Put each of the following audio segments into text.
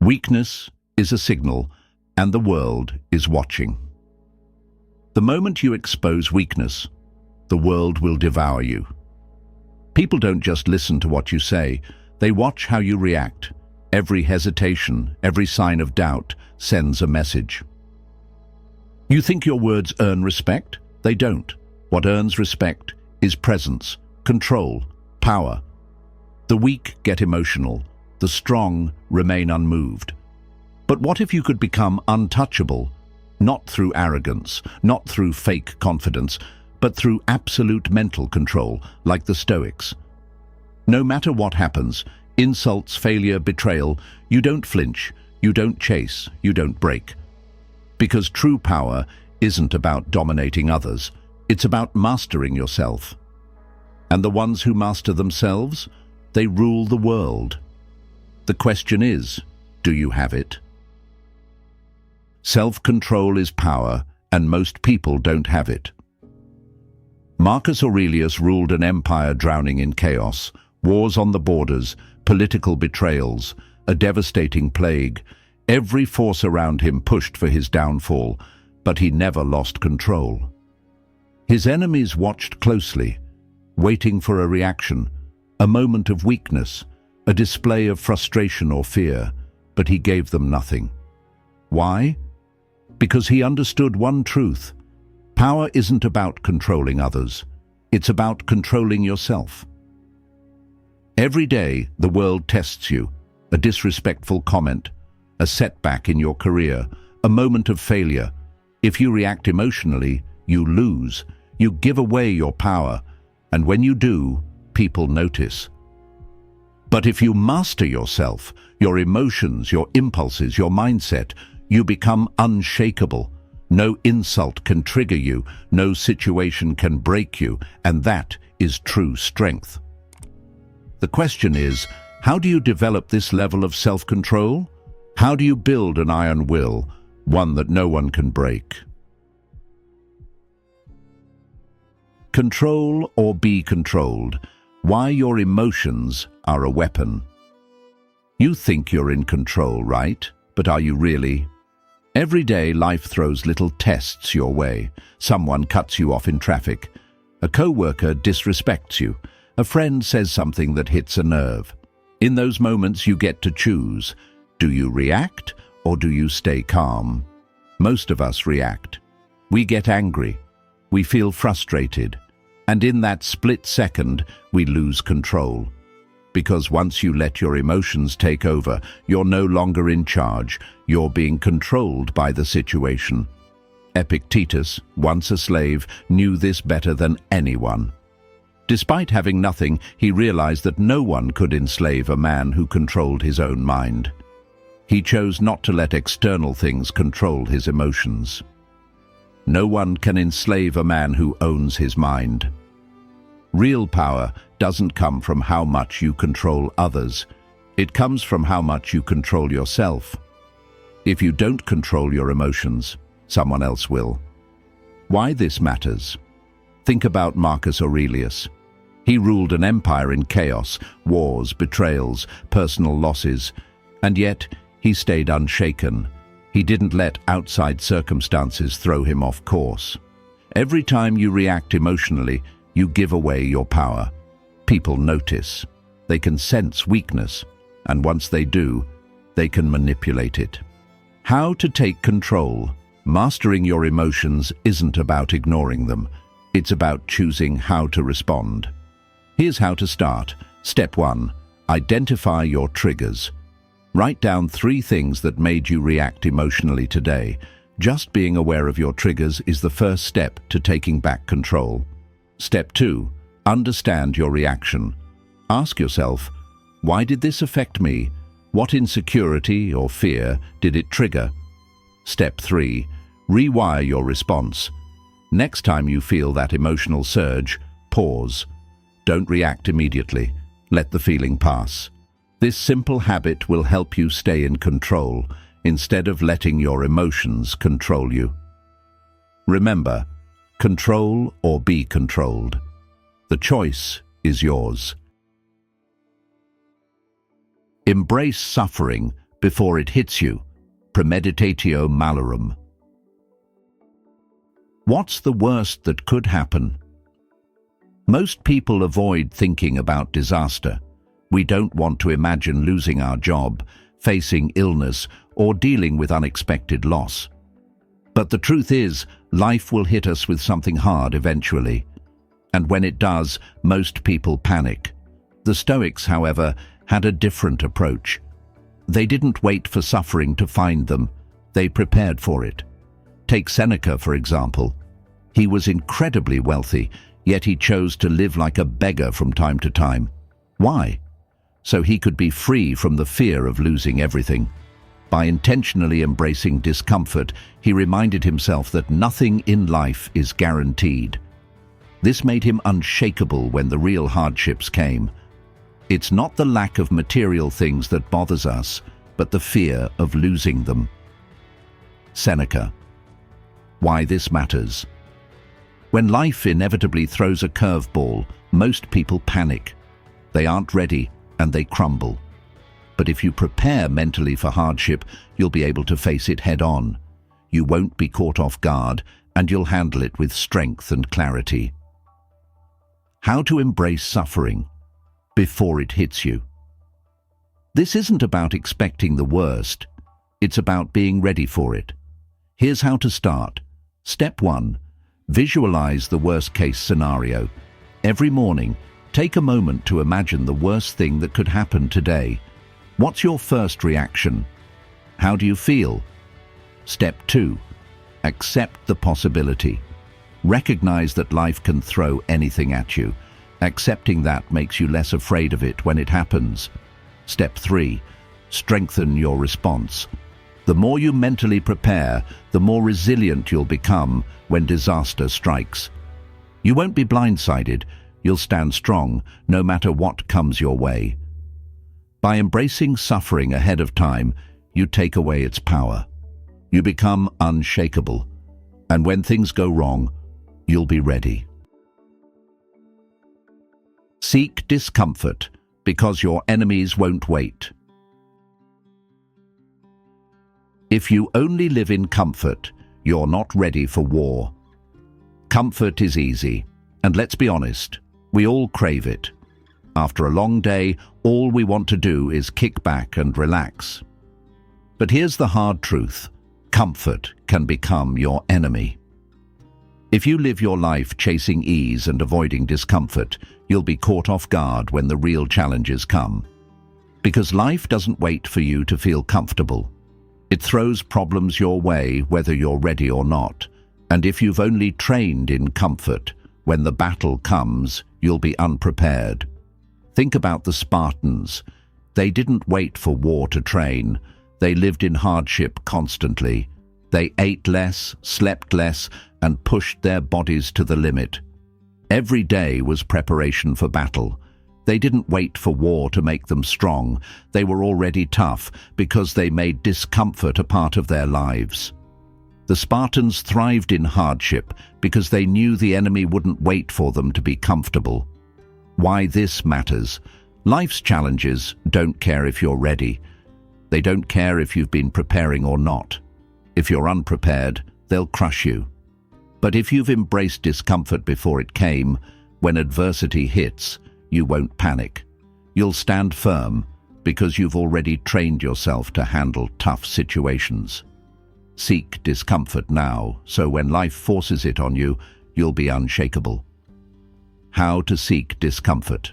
Weakness is a signal, and the world is watching. The moment you expose weakness, the world will devour you. People don't just listen to what you say, they watch how you react. Every hesitation, every sign of doubt sends a message. You think your words earn respect? They don't. What earns respect is presence, control, power. The weak get emotional, the strong remain unmoved. But what if you could become untouchable, not through arrogance, not through fake confidence, but through absolute mental control, like the Stoics? No matter what happens, insults, failure, betrayal, you don't flinch, you don't chase, you don't break. Because true power isn't about dominating others, it's about mastering yourself. And the ones who master themselves, they rule the world. The question is, do you have it? Self-control is power, and most people don't have it. Marcus Aurelius ruled an empire drowning in chaos, wars on the borders, political betrayals, a devastating plague. Every force around him pushed for his downfall, but he never lost control. His enemies watched closely, waiting for a reaction, a moment of weakness, a display of frustration or fear, but he gave them nothing. Why? Because he understood one truth. Power isn't about controlling others. It's about controlling yourself. Every day, the world tests you. A disrespectful comment, a setback in your career, a moment of failure. If you react emotionally, you lose. You give away your power. And when you do, people notice. But if you master yourself, your emotions, your impulses, your mindset, you become unshakable. No insult can trigger you, no situation can break you, and that is true strength. The question is, how do you develop this level of self-control? How do you build an iron will, one that no one can break? Control or be controlled. Why your emotions are a weapon. You think you're in control, right? But are you really? Every day, life throws little tests your way. Someone cuts you off in traffic. A co-worker disrespects you. A friend says something that hits a nerve. In those moments, you get to choose. Do you react or do you stay calm? Most of us react. We get angry. We feel frustrated. And in that split second, we lose control. Because once you let your emotions take over, you're no longer in charge. You're being controlled by the situation. Epictetus, once a slave, knew this better than anyone. Despite having nothing, he realized that no one could enslave a man who controlled his own mind. He chose not to let external things control his emotions. No one can enslave a man who owns his mind. Real power doesn't come from how much you control others. It comes from how much you control yourself. If you don't control your emotions, someone else will. Why this matters? Think about Marcus Aurelius. He ruled an empire in chaos, wars, betrayals, personal losses, and yet he stayed unshaken. He didn't let outside circumstances throw him off course. Every time you react emotionally, you give away your power. People notice. They can sense weakness, and once they do, they can manipulate it. How to take control. Mastering your emotions isn't about ignoring them. It's about choosing how to respond. Here's how to start. Step 1. Identify your triggers. Write down 3 things that made you react emotionally today. Just being aware of your triggers is the first step to taking back control. Step 2. Understand your reaction. Ask yourself, why did this affect me? What insecurity or fear did it trigger? Step 3. Rewire your response. Next time you feel that emotional surge, pause. Don't react immediately. Let the feeling pass. This simple habit will help you stay in control instead of letting your emotions control you. Remember, control or be controlled. The choice is yours. Embrace suffering, before it hits you. Premeditatio Malorum. What's the worst that could happen? Most people avoid thinking about disaster. We don't want to imagine losing our job, facing illness, or dealing with unexpected loss. But the truth is, life will hit us with something hard eventually. And when it does, most people panic. The Stoics, however, had a different approach. They didn't wait for suffering to find them. They prepared for it. Take Seneca, for example. He was incredibly wealthy, yet he chose to live like a beggar from time to time. Why? So he could be free from the fear of losing everything. By intentionally embracing discomfort, he reminded himself that nothing in life is guaranteed. This made him unshakable when the real hardships came. It's not the lack of material things that bothers us, but the fear of losing them. Seneca. Why this matters. When life inevitably throws a curveball, most people panic. They aren't ready and they crumble. But if you prepare mentally for hardship, you'll be able to face it head-on. You won't be caught off guard, and you'll handle it with strength and clarity. How to embrace suffering before it hits you. This isn't about expecting the worst. It's about being ready for it. Here's how to start. Step 1. Visualize the worst-case scenario. Every morning, take a moment to imagine the worst thing that could happen today. What's your first reaction? How do you feel? Step 2. Accept the possibility. Recognize that life can throw anything at you. Accepting that makes you less afraid of it when it happens. Step 3. Strengthen your response. The more you mentally prepare, the more resilient you'll become when disaster strikes. You won't be blindsided. You'll stand strong, no matter what comes your way. By embracing suffering ahead of time, you take away its power. You become unshakable. And when things go wrong, you'll be ready. Seek discomfort, because your enemies won't wait. If you only live in comfort, you're not ready for war. Comfort is easy, and let's be honest, we all crave it. After a long day, all we want to do is kick back and relax. But here's the hard truth. Comfort can become your enemy. If you live your life chasing ease and avoiding discomfort, you'll be caught off guard when the real challenges come. Because life doesn't wait for you to feel comfortable. It throws problems your way whether you're ready or not. And if you've only trained in comfort, when the battle comes, you'll be unprepared. Think about the Spartans. They didn't wait for war to train. They lived in hardship constantly. They ate less, slept less, and pushed their bodies to the limit. Every day was preparation for battle. They didn't wait for war to make them strong. They were already tough because they made discomfort a part of their lives. The Spartans thrived in hardship because they knew the enemy wouldn't wait for them to be comfortable. Why this matters. Life's challenges don't care if you're ready. They don't care if you've been preparing or not. If you're unprepared, they'll crush you. But if you've embraced discomfort before it came, when adversity hits, you won't panic. You'll stand firm because you've already trained yourself to handle tough situations. Seek discomfort now, so when life forces it on you, you'll be unshakable. How to seek discomfort.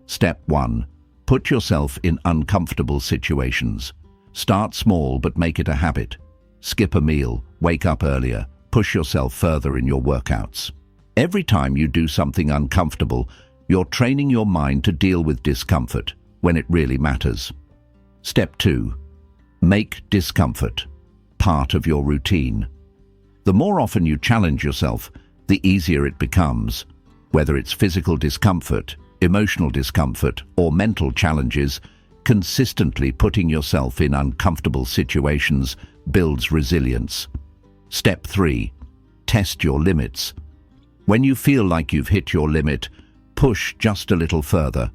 Step 1. Put yourself in uncomfortable situations. Start small but make it a habit. Skip a meal, wake up earlier, push yourself further in your workouts. Every time you do something uncomfortable, you're training your mind to deal with discomfort when it really matters. Step 2. Make discomfort part of your routine. The more often you challenge yourself, the easier it becomes. Whether it's physical discomfort, emotional discomfort, or mental challenges, consistently putting yourself in uncomfortable situations builds resilience. Step 3. Test your limits. When you feel like you've hit your limit, push just a little further.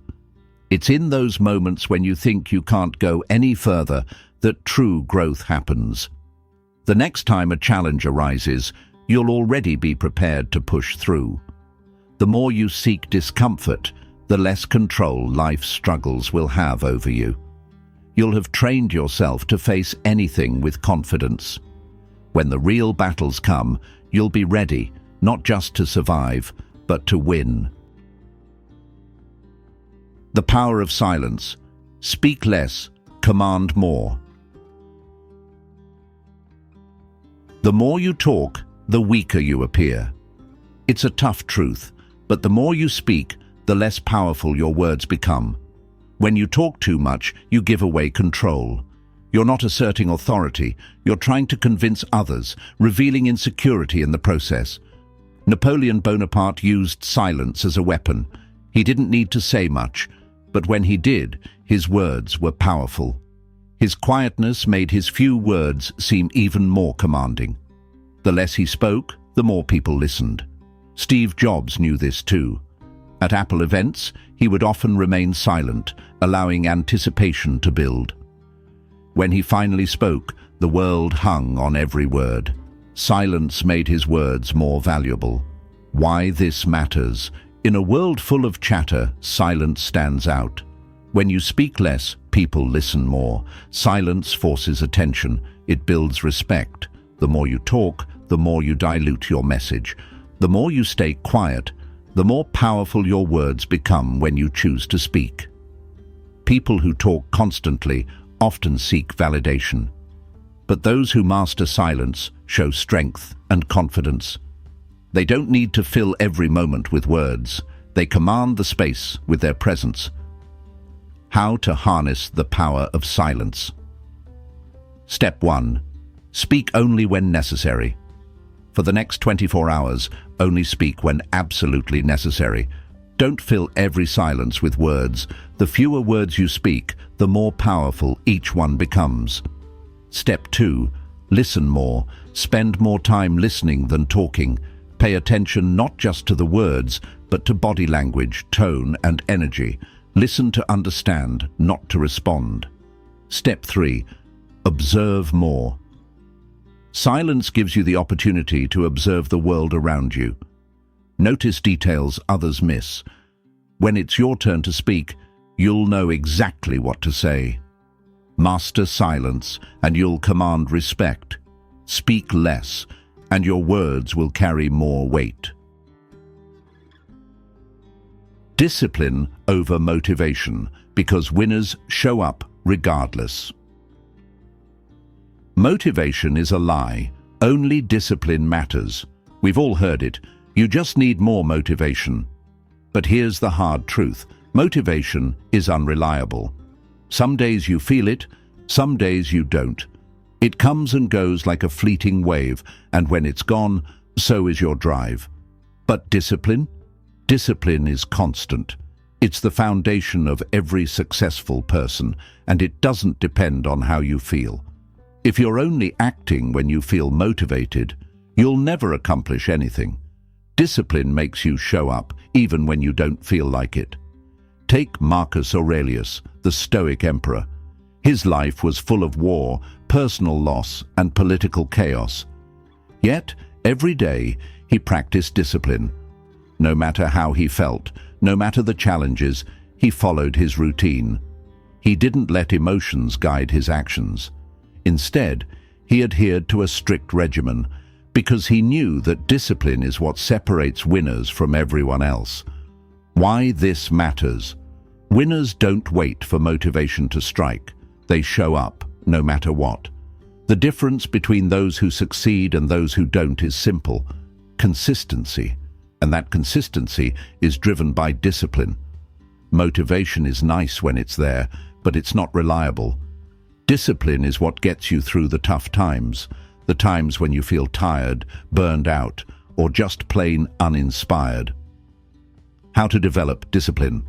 It's in those moments when you think you can't go any further that true growth happens. The next time a challenge arises, you'll already be prepared to push through. The more you seek discomfort, the less control life's struggles will have over you. You'll have trained yourself to face anything with confidence. When the real battles come, you'll be ready, not just to survive, but to win. The power of silence. Speak less, command more. The more you talk, the weaker you appear. It's a tough truth, but the more you speak, the less powerful your words become. When you talk too much, you give away control. You're not asserting authority, you're trying to convince others, revealing insecurity in the process. Napoleon Bonaparte used silence as a weapon. He didn't need to say much, but when he did, his words were powerful. His quietness made his few words seem even more commanding. The less he spoke, the more people listened. Steve Jobs knew this too. At Apple events, he would often remain silent, allowing anticipation to build. When he finally spoke, the world hung on every word. Silence made his words more valuable. Why this matters? In a world full of chatter, silence stands out. When you speak less, people listen more. Silence forces attention. It builds respect. The more you talk, the more you dilute your message. The more you stay quiet, the more powerful your words become when you choose to speak. People who talk constantly often seek validation. But those who master silence show strength and confidence. They don't need to fill every moment with words. They command the space with their presence. How to harness the power of silence. Step 1. Speak only when necessary. For the next 24 hours, only speak when absolutely necessary. Don't fill every silence with words. The fewer words you speak, the more powerful each one becomes. Step 2. Listen more. Spend more time listening than talking. Pay attention not just to the words, but to body language, tone, and energy. Listen to understand, not to respond. Step 3. Observe more. Silence gives you the opportunity to observe the world around you. Notice details others miss. When it's your turn to speak, you'll know exactly what to say. Master silence, and you'll command respect. Speak less, and your words will carry more weight. Discipline over motivation, because winners show up regardless. Motivation is a lie. Only discipline matters. We've all heard it. You just need more motivation. But here's the hard truth. Motivation is unreliable. Some days you feel it, some days you don't. It comes and goes like a fleeting wave, and when it's gone, so is your drive. But discipline? Discipline is constant. It's the foundation of every successful person, and it doesn't depend on how you feel. If you're only acting when you feel motivated, you'll never accomplish anything. Discipline makes you show up, even when you don't feel like it. Take Marcus Aurelius, the Stoic emperor. His life was full of war, personal loss, and political chaos. Yet, every day, he practiced discipline. No matter how he felt, no matter the challenges, he followed his routine. He didn't let emotions guide his actions. Instead, he adhered to a strict regimen, because he knew that discipline is what separates winners from everyone else. Why this matters? Winners don't wait for motivation to strike. They show up, no matter what. The difference between those who succeed and those who don't is simple: consistency. And that consistency is driven by discipline. Motivation is nice when it's there, but it's not reliable. Discipline is what gets you through the tough times, the times when you feel tired, burned out, or just plain uninspired. How to develop discipline.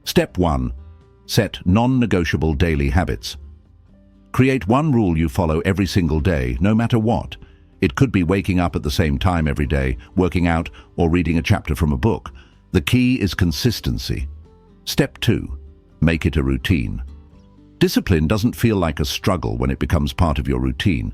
Step 1. Set non-negotiable daily habits. Create one rule you follow every single day, no matter what. It could be waking up at the same time every day, working out, or reading a chapter from a book. The key is consistency. Step 2. Make it a routine. Discipline doesn't feel like a struggle when it becomes part of your routine.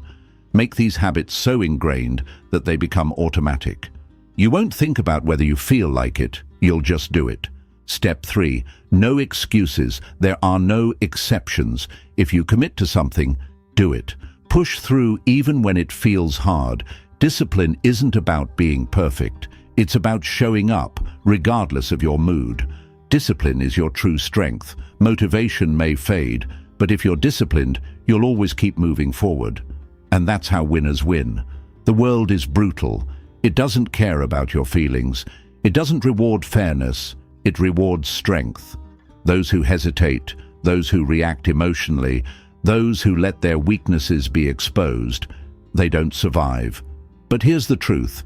Make these habits so ingrained that they become automatic. You won't think about whether you feel like it, you'll just do it. Step 3. No excuses. There are no exceptions. If you commit to something, do it. Push through even when it feels hard. Discipline isn't about being perfect. It's about showing up, regardless of your mood. Discipline is your true strength. Motivation may fade, but if you're disciplined, you'll always keep moving forward. And that's how winners win. The world is brutal. It doesn't care about your feelings. It doesn't reward fairness. It rewards strength. Those who hesitate, those who react emotionally, those who let their weaknesses be exposed, they don't survive. But here's the truth.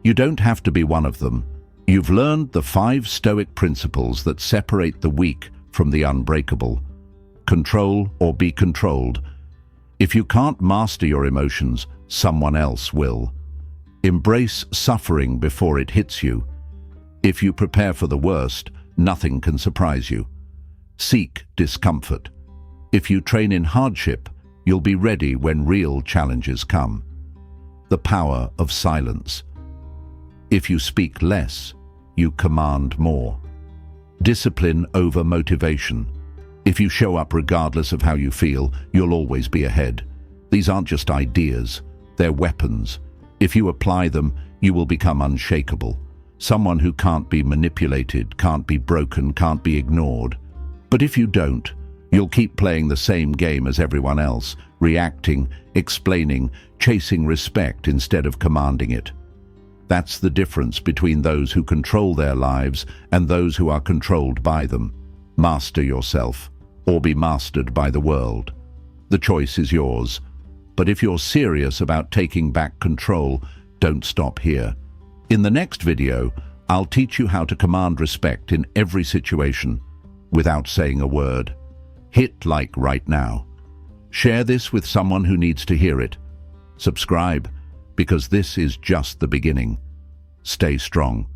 You don't have to be one of them. You've learned the 5 Stoic principles that separate the weak from the unbreakable. Control or be controlled. If you can't master your emotions, someone else will. Embrace suffering before it hits you. If you prepare for the worst, nothing can surprise you. Seek discomfort. If you train in hardship, you'll be ready when real challenges come. The power of silence. If you speak less, you command more. Discipline over motivation. If you show up regardless of how you feel, you'll always be ahead. These aren't just ideas, they're weapons. If you apply them, you will become unshakable. Someone who can't be manipulated, can't be broken, can't be ignored. But if you don't, you'll keep playing the same game as everyone else, reacting, explaining, chasing respect instead of commanding it. That's the difference between those who control their lives and those who are controlled by them. Master yourself, or be mastered by the world. The choice is yours. But if you're serious about taking back control, don't stop here. In the next video, I'll teach you how to command respect in every situation without saying a word. Hit like right now. Share this with someone who needs to hear it. Subscribe, because this is just the beginning. Stay strong.